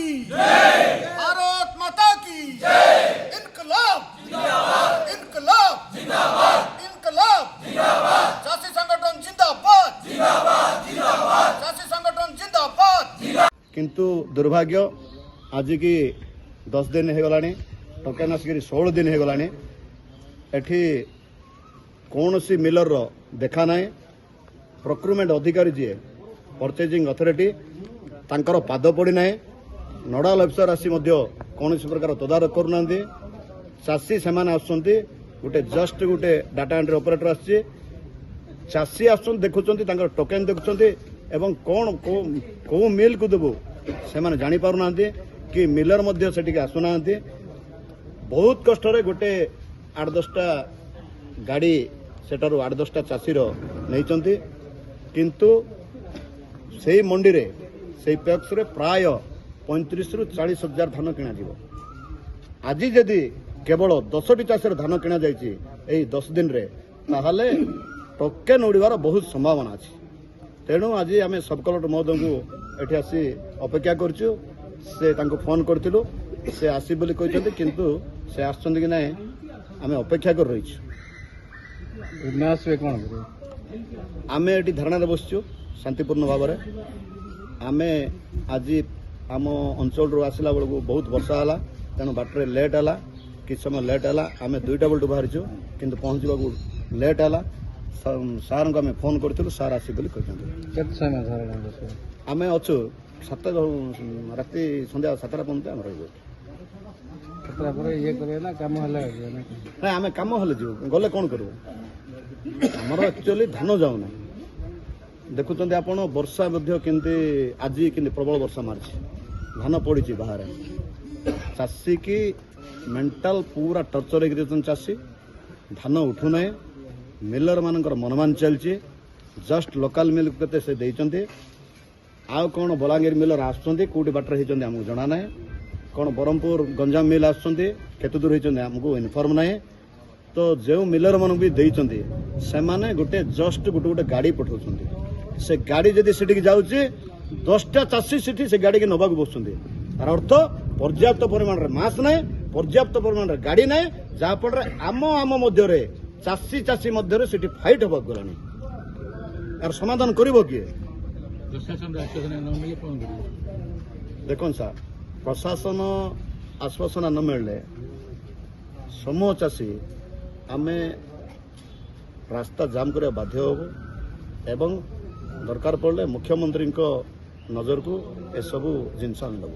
की जय, भारत माता की जय, इनकलाब जिंदाबाद, इनकलाब जिंदाबाद, इनकलाब जिंदाबाद, चाषी संगठन जिंदाबाद, जिंदाबाद, जिंदाबाद, चाषी संगठन जिंदाबाद। किंतु दुर्भाग्य आज की 10 दिन हो गला टोकन आसिक 16 दिन हो गला एठी कौन सी मिलर देखा ना प्रोक्यूरमेंट अधिकारी जी परचेजिंग अथॉरिटी तांकर पाद पड़ी ना नोडाल अफिसर आसी कौन प्रकार तदारख करूना चाषी से गोटे जस्ट गोटे डाटा एंट्री ऑपरेटर आसी चाषी आसुन देखुंत टोकन देखुंत एवं कौन कौ मिल को देबू से जानी पारना कि मिलर से आसुना बहुत कष्ट गोटे 8-10टा गाड़ी सेठारु 8-10टा चाषी नहीं किंतु से मंडी रे से पैक्स रे प्राय 35 ରୁ 40 हजार धान किना जीव आज जदि केवल 10टी चाषी धान किना जाइए 10 दिन रे ताहले टोकेन उड़ीबार बहुत संभावना अच्छी तेणु आज आम सब कलेक्टर महोदय को एठी आसी अपेक्षा करछु से तांको फोन करथिलु से आसी बोली कहते किंतु से आछंदी कि नहीं आम अपेक्षा कर रही आम ये धारणा बसचु शांतिपूर्ण भाव में आम आज आम अंचल आसला बेलू बहुत वर्षा है तेणु बाटर लेट है किस समय लेट है आम 2टा बेलू बाहरी किंतु पहुँचवा लेट है सार को आम फोन करूँ सार आस आम अच्छु 7 राति संध्या 7टा पर्यंत आम रही ना आम कम हेल्ले जीव गले कौन करूँ आमर एक्चुअली धान जाऊना देखुं आप वर्षा केमती आज कि प्रबल वर्षा मार्च धान पड़ी बाहर चाषी की मेंटल पूरा टर्चर चाषी धान उठुना मिलर मानकर मनमान चलती जस्ट लोकल मिल के से देते आउ कौन बलांगीर मिलर आसुँच कौटी बाटर होती आमको जना ना कौन ब्रह्मपुर गंजाम मिल आसुँच केते दूर होती आमको इनफर्म ना तो जो मिलर मान भी देते से गोटे जस्ट गोटे गोटे गाड़ी पठाऊँ से गाड़ी जदि से जाऊँगी 10टा चाषी से गाड़ी के नवा बसुँच तार अर्थ पर्याप्त परिमाण मास ना पर्याप्त परिमाण गाड़ी ना जहाँफल आम आम मध्य चाषी चाषी मध्य फाइट होगा गला यार समाधान कर किए देख सर प्रशासन आश्वासन न मिलने समूह चाषी आम रास्ता जाम करने बाध्य हो एवं दरकार पड़े मुख्यमंत्री नजर को ए सबू जिनस आनबू।